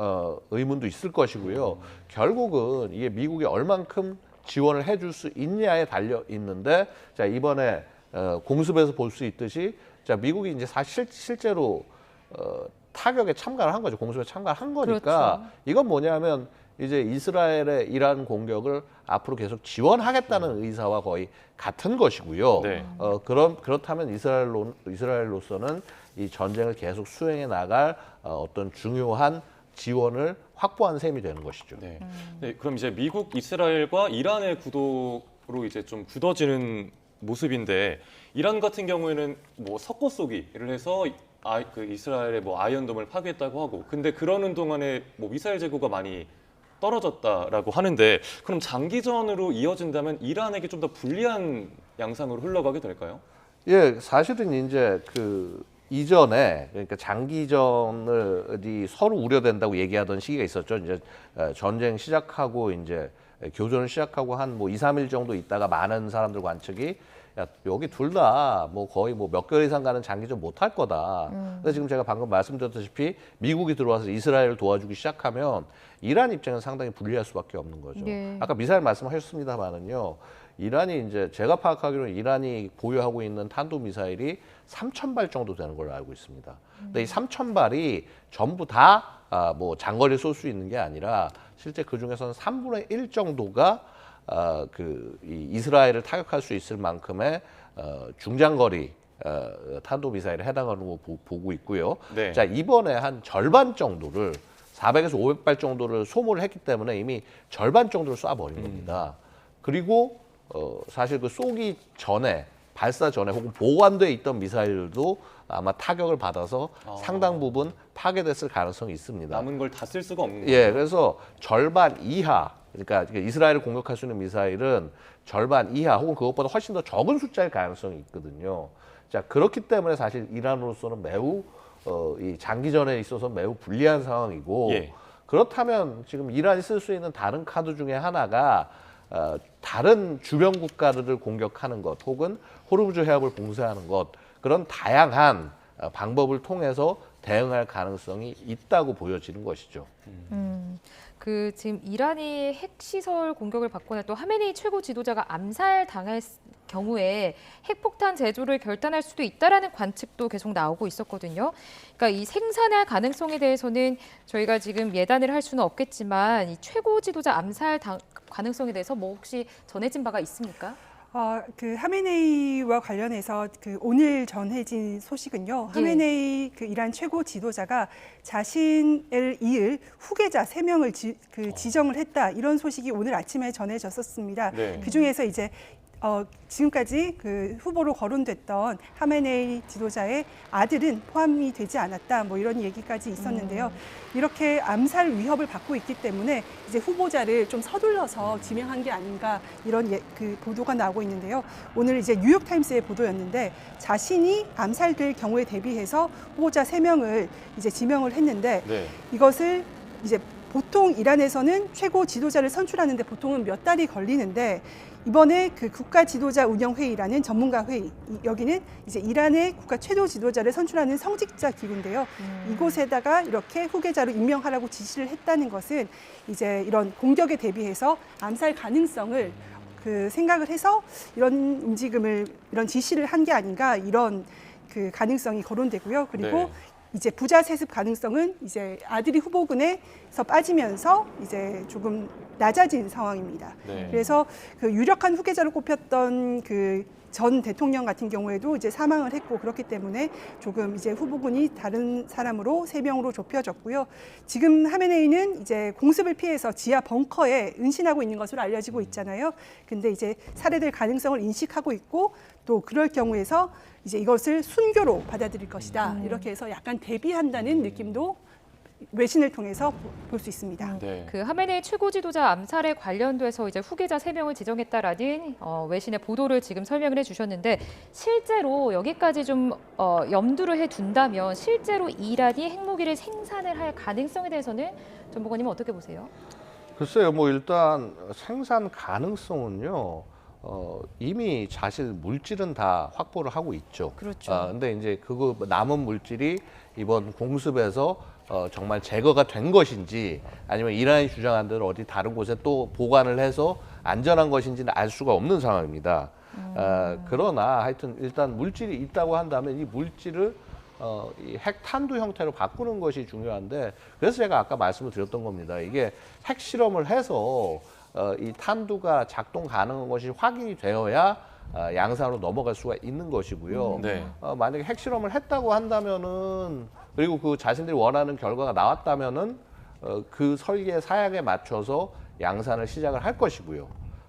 의문도 있을 것이고요. 결국은 이게 미국이 얼만큼 지원을 해줄 수 있냐에 달려 있는데, 자, 이번에 공습에서 볼 수 있듯이, 자, 미국이 이제 사실 실제로 타격에 참가를 한 거죠. 공습에 참가를 한 거니까. 그렇죠. 이건 뭐냐면 이제 이스라엘의 이란 공격을 앞으로 계속 지원하겠다는 의사와 거의 같은 것이고요. 그렇다면 이스라엘로서는 이 전쟁을 계속 수행해 나갈 어떤 중요한 지원을 확보한 셈이 되는 것이죠. 네, 그럼 이제 미국, 이스라엘과 이란의 구도로 이제 좀 굳어지는 모습인데, 이란 같은 경우에는 뭐 섞어 쏘기를 해서 그 이스라엘의 뭐 아이언돔을 파괴했다고 하고, 근데 그러는 동안에 뭐 미사일 재고가 많이 떨어졌다라고 하는데, 그럼 장기전으로 이어진다면 이란에게 좀 더 불리한 양상으로 흘러가게 될까요? 예, 사실은 이제 그 이전에 그러니까 장기전을 서로 우려된다고 얘기하던 시기가 있었죠. 이제 전쟁 시작하고 이제 교전을 시작하고 한 뭐 2, 3일 정도 있다가 많은 사람들 관측이 야, 여기 둘 다 뭐 거의 뭐 몇 개월 이상 가는 장기전 못 할 거다. 근데 지금 제가 방금 말씀드렸다시피 미국이 들어와서 이스라엘을 도와주기 시작하면 이란 입장은 상당히 불리할 수밖에 없는 거죠. 네. 아까 미사일 말씀하셨습니다만은요. 이란이 이제 제가 파악하기로는 이란이 보유하고 있는 탄도 미사일이 3,000발 정도 되는 걸로 알고 있습니다. 근데 이 3,000발이 전부 다 뭐 장거리 쏠 수 있는 게 아니라 실제 그 중에서는 3분의 1 정도가 이 이스라엘을 타격할 수 있을 만큼의 중장거리 탄도 미사일에 해당하는 거 보고 있고요. 네. 자, 이번에 한 절반 정도를 400에서 500발 정도를 소모를 했기 때문에 이미 절반 정도를 쏴버린 겁니다. 그리고 사실 그 쏘기 전에 발사 전에 혹은 보관돼 있던 미사일도 아마 타격을 받아서 상당 부분 파괴됐을 가능성이 있습니다. 남은 걸 다 쓸 수가 없는 예, 거죠. 그래서 절반 이하, 그러니까 이스라엘을 공격할 수 있는 미사일은 절반 이하 혹은 그것보다 훨씬 더 적은 숫자일 가능성이 있거든요. 자, 그렇기 때문에 사실 이란으로서는 매우 이 장기전에 있어서 매우 불리한 상황이고, 예. 그렇다면 지금 이란이 쓸 수 있는 다른 카드 중에 하나가 다른 주변 국가들을 공격하는 것 혹은 호르무즈 해협을 봉쇄하는 것, 그런 다양한 방법을 통해서 대응할 가능성이 있다고 보여지는 것이죠. 그 지금 이란이 핵시설 공격을 받거나 또 하메네이 최고 지도자가 암살당할 경우에 핵폭탄 제조를 결단할 수도 있다라는 관측도 계속 나오고 있었거든요. 그러니까 이 생산할 가능성에 대해서는 저희가 지금 예단을 할 수는 없겠지만 이 최고 지도자 암살 가능성에 대해서 뭐 혹시 전해진 바가 있습니까? 그 하메네이와 관련해서 그 오늘 전해진 소식은요. 예. 하메네이 그 이란 최고 지도자가 자신을 이을 후계자 3명을 지정을 했다. 이런 소식이 오늘 아침에 전해졌었습니다. 네. 그 중에서 이제 지금까지 그 후보로 거론됐던 하메네이 지도자의 아들은 포함이 되지 않았다. 뭐 이런 얘기까지 있었는데요. 이렇게 암살 위협을 받고 있기 때문에 이제 후보자를 좀 서둘러서 지명한 게 아닌가 이런 그 보도가 나오고 있는데요. 오늘 이제 뉴욕 타임스의 보도였는데 자신이 암살될 경우에 대비해서 후보자 3명을 이제 지명을 했는데 네. 이것을 이제 보통 이란에서는 최고 지도자를 선출하는데 보통은 몇 달이 걸리는데 이번에 그 국가 지도자 운영 회의라는 전문가 회의, 여기는 이제 이란의 국가 최고 지도자를 선출하는 성직자 기구인데요. 이곳에다가 이렇게 후계자로 임명하라고 지시를 했다는 것은 이제 이런 공격에 대비해서 암살 가능성을 그 생각을 해서 이런 움직임을 이런 지시를 한 게 아닌가 이런 그 가능성이 거론되고요. 그리고 네. 이제 부자 세습 가능성은 이제 아들이 후보군에서 빠지면서 이제 조금 낮아진 상황입니다. 네. 그래서 그 유력한 후계자로 꼽혔던 그 전 대통령 같은 경우에도 이제 사망을 했고 그렇기 때문에 조금 이제 후보군이 다른 사람으로 3명으로 좁혀졌고요. 지금 하메네이는 이제 공습을 피해서 지하 벙커에 은신하고 있는 것으로 알려지고 있잖아요. 근데 이제 살해될 가능성을 인식하고 있고 또 그럴 경우에서 이제 이것을 순교로 받아들일 것이다. 이렇게 해서 약간 대비한다는 느낌도 외신을 통해서 볼 수 있습니다. 네. 그 하메네이 최고 지도자 암살에 관련돼서 이제 후계자 3명을 지정했다라는 외신의 보도를 지금 설명을 해주셨는데 실제로 여기까지 좀 염두를 해둔다면 실제로 이란이 핵무기를 생산을 할 가능성에 대해서는 전문가님은 어떻게 보세요? 글쎄요, 뭐 일단 생산 가능성은요. 이미 사실 물질은 다 확보를 하고 있죠. 그렇죠. 근데 이제 그거 남은 물질이 이번 공습에서 정말 제거가 된 것인지 아니면 이란이 주장한 대로 어디 다른 곳에 또 보관을 해서 안전한 것인지는 알 수가 없는 상황입니다. 그러나 하여튼 일단 물질이 있다고 한다면 이 물질을 이 핵탄두 형태로 바꾸는 것이 중요한데 그래서 제가 아까 말씀을 드렸던 겁니다. 이게 핵 실험을 해서 이 탄두가 작동 가능한 것이 확인이 되어야 양산으로 넘어갈 수가 있는 것이고요. 네. 만약에 핵실험을 했다고 한다면은 그리고 그 자신들이 원하는 결과가 나왔다면은 그 설계 사양에 맞춰서 양산을 시작을 할 것이고요.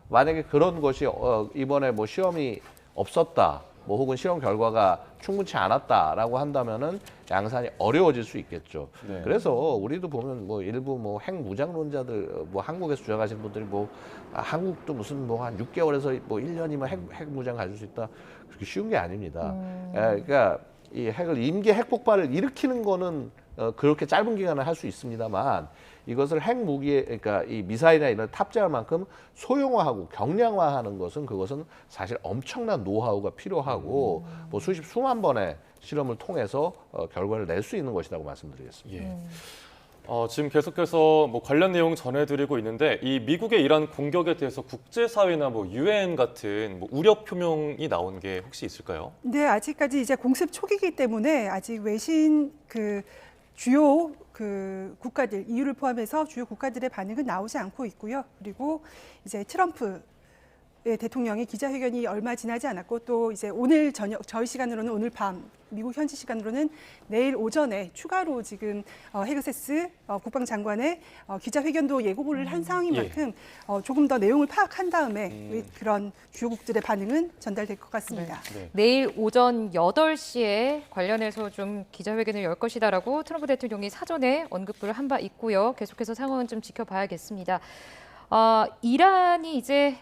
만약에 그런 것이 이번에 뭐 시험이 없었다. 뭐 혹은 실험 결과가 충분치 않았다라고 한다면은 양산이 어려워질 수 있겠죠. 네. 그래서 우리도 보면 뭐 일부 뭐 핵무장론자들 뭐 한국에서 주장하시는 분들이 뭐 한국도 무슨 뭐 한 6개월에서 뭐 1년이면 핵무장 가질 수 있다. 그렇게 쉬운 게 아닙니다. 그러니까 이 임기 핵폭발을 일으키는 거는 그렇게 짧은 기간에 할 수 있습니다만 이것을 핵무기에 그러니까 이 미사일이나 이런 탑재할 만큼 소형화하고 경량화하는 것은 그것은 사실 엄청난 노하우가 필요하고 뭐 수만 번의 실험을 통해서 결과를 낼 수 있는 것이라고 말씀드리겠습니다. 예. 지금 계속해서 뭐 관련 내용 전해드리고 있는데 이 미국의 이란 공격에 대해서 국제사회나 뭐 UN 같은 뭐 우려 표명이 나온 게 혹시 있을까요? 네, 아직까지 이제 공습 초기이기 때문에 아직 외신 주요 국가들, EU를 포함해서 주요 국가들의 반응은 나오지 않고 있고요. 그리고 이제 트럼프 대통령이 기자회견이 얼마 지나지 않았고 또 이제 오늘 저녁 저희 시간으로는 오늘 밤 미국 현지 시간으로는 내일 오전에 추가로 지금 헤그세스 국방장관의 기자회견도 예고를 한 상황인 만큼 조금 더 내용을 파악한 다음에 그런 주요국들의 반응은 전달될 것 같습니다. 네. 내일 오전 8시에 관련해서 좀 기자회견을 열 것이다라고 트럼프 대통령이 사전에 언급을 한 바 있고요. 계속해서 상황은 좀 지켜봐야겠습니다. 이란이 이제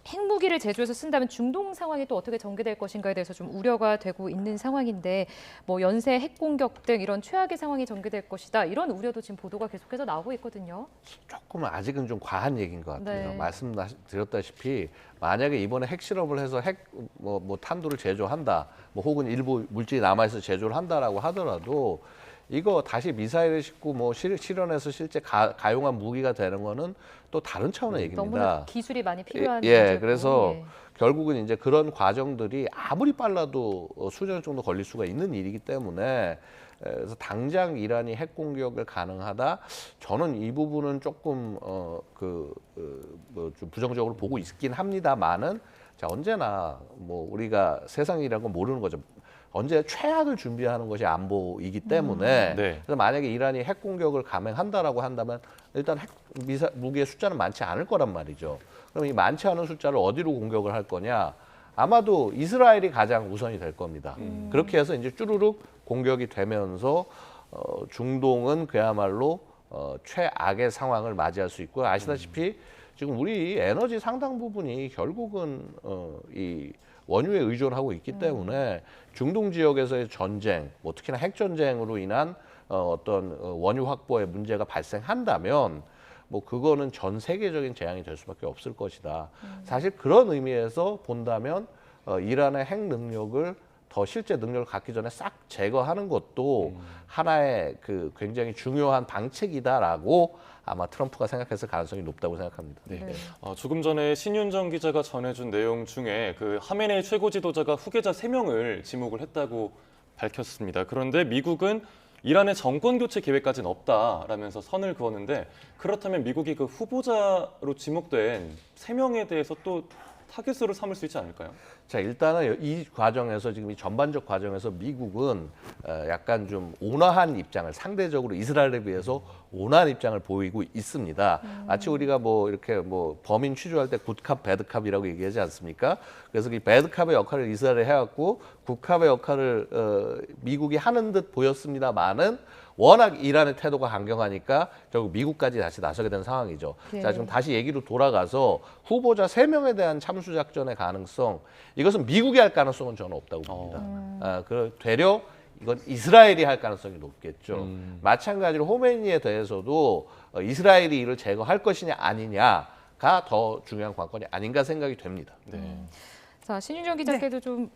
핵무기를 제조해서 쓴다면 중동 상황이 또 어떻게 전개될 것인가에 대해서 좀 우려가 되고 있는 상황인데 뭐 연쇄 핵 공격 등 이런 최악의 상황이 전개될 것이다. 이런 우려도 지금 보도가 계속해서 나오고 있거든요. 조금 아직은 좀 과한 얘기인 것 같아요. 네. 말씀드렸다시피 만약에 이번에 핵실험을 해서 뭐 탄두를 제조한다, 뭐 혹은 일부 물질이 남아있어 제조를 한다라고 하더라도 이거 다시 미사일을 싣고 뭐 실현해서 실제 가용한 무기가 되는 거는 또 다른 차원의 얘기입니다. 너무나 기술이 많이 필요한 예, 문제고. 그래서 예. 결국은 이제 그런 과정들이 아무리 빨라도 수년 정도 걸릴 수가 있는 일이기 때문에 그래서 당장 이란이 핵 공격을 가능하다. 저는 이 부분은 조금 좀 부정적으로 보고 있긴 합니다만은 자, 언제나 뭐 우리가 세상이라는 건 모르는 거죠. 언제 최악을 준비하는 것이 안보이기 때문에 네. 그래서 만약에 이란이 핵 공격을 감행한다라고 한다면 일단 무기의 숫자는 많지 않을 거란 말이죠. 그럼 이 많지 않은 숫자를 어디로 공격을 할 거냐? 아마도 이스라엘이 가장 우선이 될 겁니다. 그렇게 해서 이제 쭈루룩 공격이 되면서 중동은 그야말로 최악의 상황을 맞이할 수 있고 아시다시피 지금 우리 에너지 상당 부분이 결국은 이 원유에 의존하고 있기 때문에 중동 지역에서의 전쟁, 뭐 특히나 핵 전쟁으로 인한 어떤 원유 확보에 문제가 발생한다면 뭐 그거는 전 세계적인 재앙이 될 수밖에 없을 것이다. 사실 그런 의미에서 본다면 이란의 핵 능력을 더 실제 능력을 갖기 전에 싹 제거하는 것도 하나의 그 굉장히 중요한 방책이다라고 아마 트럼프가 생각했을 가능성이 높다고 생각합니다. 네. 조금 전에 신윤정 기자가 전해준 내용 중에 그 하메네이 최고 지도자가 후계자 3명을 지목을 했다고 밝혔습니다. 그런데 미국은 이란의 정권 교체 계획까지는 없다라면서 선을 그었는데 그렇다면 미국이 그 후보자로 지목된 3명에 대해서 또 타깃으로 삼을 수 있지 않을까요? 자, 일단은 이 과정에서 지금 이 전반적 과정에서 미국은 약간 좀 온화한 입장을 상대적으로 이스라엘에 비해서 온화한 입장을 보이고 있습니다. 마치 우리가 뭐 이렇게 뭐 범인 취조할 때 굿캅, 배드캅이라고 얘기하지 않습니까? 그래서 이 배드캅의 역할을 이스라엘이 해왔고 굿캅의 역할을 미국이 하는 듯 보였습니다만은 워낙 이란의 태도가 강경하니까 결국 미국까지 다시 나서게 된 상황이죠. 네. 자, 지금 다시 얘기로 돌아가서 후보자 3명에 대한 참수 작전의 가능성, 이것은 미국이 할 가능성은 저는 없다고 봅니다. 되려 이건 이스라엘이 할 가능성이 높겠죠. 마찬가지로 호메니에 대해서도 이스라엘이 이를 제거할 것이냐 아니냐가 더 중요한 관건이 아닌가 생각이 됩니다. 네. 자, 신윤정 기자께도 좀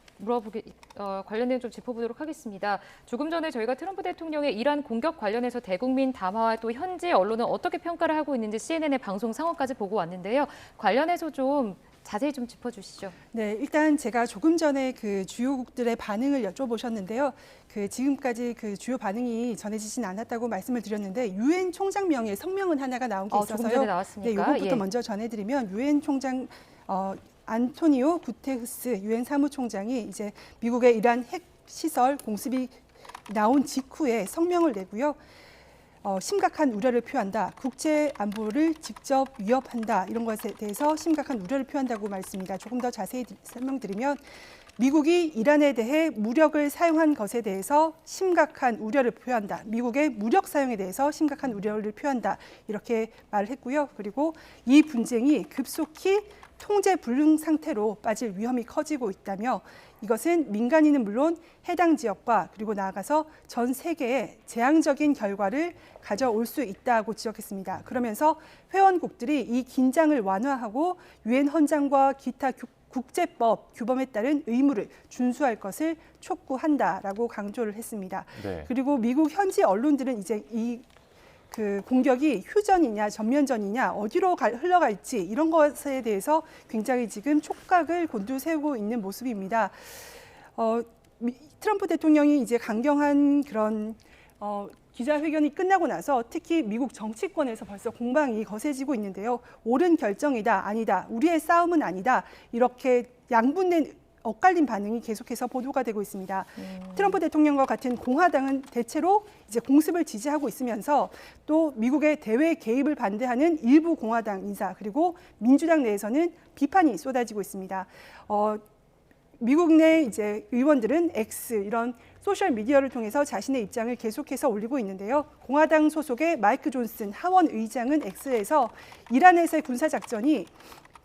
관련 내용 좀 짚어보도록 하겠습니다. 조금 전에 저희가 트럼프 대통령의 이란 공격 관련해서 대국민 담화와 또 현지 언론은 어떻게 평가를 하고 있는지 CNN의 방송 상황까지 보고 왔는데요. 관련해서 좀 자세히 좀 짚어주시죠. 네, 일단 제가 조금 전에 그 주요국들의 반응을 여쭤보셨는데요. 지금까지 그 주요 반응이 전해지진 않았다고 말씀을 드렸는데 유엔 총장명의 성명은 하나가 나온 게 있어서요. 조금 전에 나왔습니까? 네, 이것부터 먼저 전해드리면 유엔 총장 안토니오 구테르스 유엔 사무총장이 이제 미국의 이란 핵 시설 공습이 나온 직후에 성명을 내고요. 심각한 우려를 표한다. 국제 안보를 직접 위협한다. 이런 것에 대해서 심각한 우려를 표한다고 말씀입니다. 조금 더 자세히 설명드리면 미국이 이란에 대해 무력을 사용한 것에 대해서 심각한 우려를 표한다. 미국의 무력 사용에 대해서 심각한 우려를 표한다. 이렇게 말을 했고요. 그리고 이 분쟁이 급속히 통제 불능 상태로 빠질 위험이 커지고 있다며 이것은 민간인은 물론 해당 지역과 그리고 나아가서 전 세계에 재앙적인 결과를 가져올 수 있다고 지적했습니다. 그러면서 회원국들이 이 긴장을 완화하고 유엔 헌장과 기타 국제법 규범에 따른 의무를 준수할 것을 촉구한다라고 강조를 했습니다. 네. 그리고 미국 현지 언론들은 이제 그 공격이 휴전이냐 전면전이냐 어디로 흘러갈지 이런 것에 대해서 굉장히 지금 촉각을 곤두세우고 있는 모습입니다. 트럼프 대통령이 이제 강경한 그런 기자회견이 끝나고 나서 특히 미국 정치권에서 벌써 공방이 거세지고 있는데요. 옳은 결정이다, 아니다, 우리의 싸움은 아니다 이렇게 양분된 엇갈린 반응이 계속해서 보도가 되고 있습니다. 트럼프 대통령과 같은 공화당은 대체로 이제 공습을 지지하고 있으면서 또 미국의 대외 개입을 반대하는 일부 공화당 인사 그리고 민주당 내에서는 비판이 쏟아지고 있습니다. 미국 내 이제 의원들은 X 이런 소셜 미디어를 통해서 자신의 입장을 계속해서 올리고 있는데요. 공화당 소속의 마이크 존슨 하원 의장은 X에서 이란에서의 군사 작전이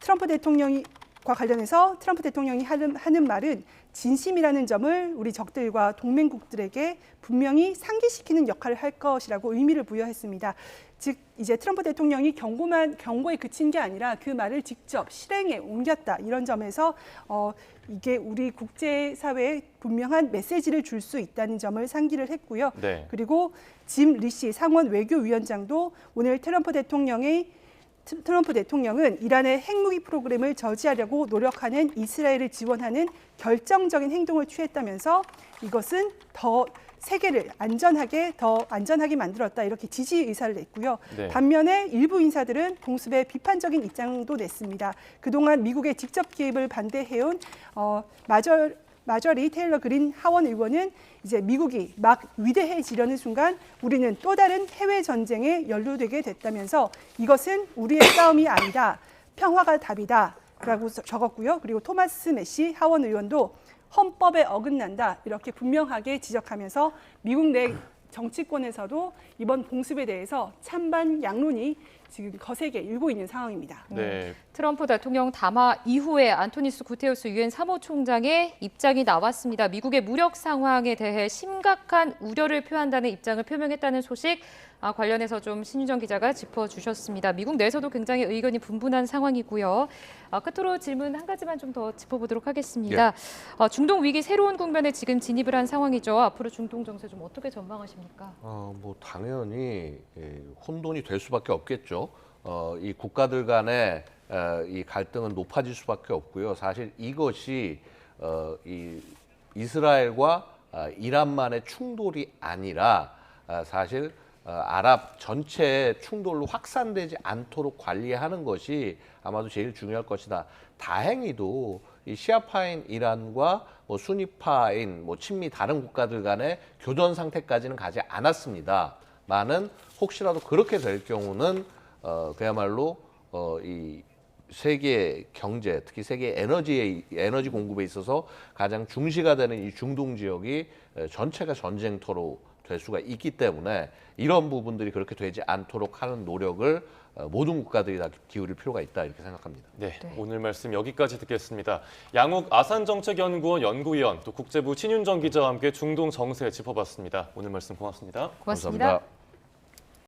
트럼프 대통령과 관련해서 트럼프 대통령이 하는 말은 진심이라는 점을 우리 적들과 동맹국들에게 분명히 상기시키는 역할을 할 것이라고 의미를 부여했습니다. 즉 이제 트럼프 대통령이 경고에 그친 게 아니라 그 말을 직접 실행에 옮겼다. 이런 점에서 이게 우리 국제사회에 분명한 메시지를 줄 수 있다는 점을 상기를 했고요. 네. 그리고 짐 리시 상원 외교위원장도 오늘 트럼프 대통령은 이란의 핵무기 프로그램을 저지하려고 노력하는 이스라엘을 지원하는 결정적인 행동을 취했다면서 이것은 더 세계를 더 안전하게 만들었다 이렇게 지지 의사를 냈고요. 네. 반면에 일부 인사들은 공습에 비판적인 입장도 냈습니다. 그동안 미국의 직접 개입을 반대해온 마저리 테일러 그린 하원 의원은 이제 미국이 막 위대해지려는 순간 우리는 또 다른 해외 전쟁에 연루되게 됐다면서 이것은 우리의 싸움이 아니다. 평화가 답이다라고 적었고요. 그리고 토마스 메시 하원 의원도 헌법에 어긋난다 이렇게 분명하게 지적하면서 미국 내 정치권에서도 이번 공습에 대해서 찬반 양론이 지금 거세게 일고 있는 상황입니다. 네. 트럼프 대통령 담화 이후에 안토니스 구테우스 유엔 사무총장의 입장이 나왔습니다. 미국의 무력 상황에 대해 심각한 우려를 표한다는 입장을 표명했다는 소식 관련해서 좀 신유정 기자가 짚어주셨습니다. 미국 내에서도 굉장히 의견이 분분한 상황이고요. 끝으로 질문 한 가지만 좀 더 짚어보도록 하겠습니다. 중동 위기 새로운 국면에 지금 진입을 한 상황이죠. 앞으로 중동 정세 좀 어떻게 전망하십니까? 뭐 당연히 혼돈이 될 수밖에 없겠죠. 이 국가들 간의 이 갈등은 높아질 수밖에 없고요. 사실 이것이 이 이스라엘과 이란만의 충돌이 아니라 사실 아랍 전체의 충돌로 확산되지 않도록 관리하는 것이 아마도 제일 중요할 것이다. 다행히도 이 시아파인 이란과 수니파인 친미 다른 국가들 간의 교전 상태까지는 가지 않았습니다만은 혹시라도 그렇게 될 경우는 그야말로 이 세계 경제, 특히 세계 에너지 공급에 있어서 가장 중시가 되는 이 중동 지역이 전체가 전쟁터로 될 수가 있기 때문에 이런 부분들이 그렇게 되지 않도록 하는 노력을 모든 국가들이 다 기울일 필요가 있다 이렇게 생각합니다. 네, 오늘 말씀 여기까지 듣겠습니다. 양욱 아산정책연구원 연구위원 또 국제부 신윤정 기자와 함께 중동 정세 짚어봤습니다. 오늘 말씀 고맙습니다. 고맙습니다. 감사합니다.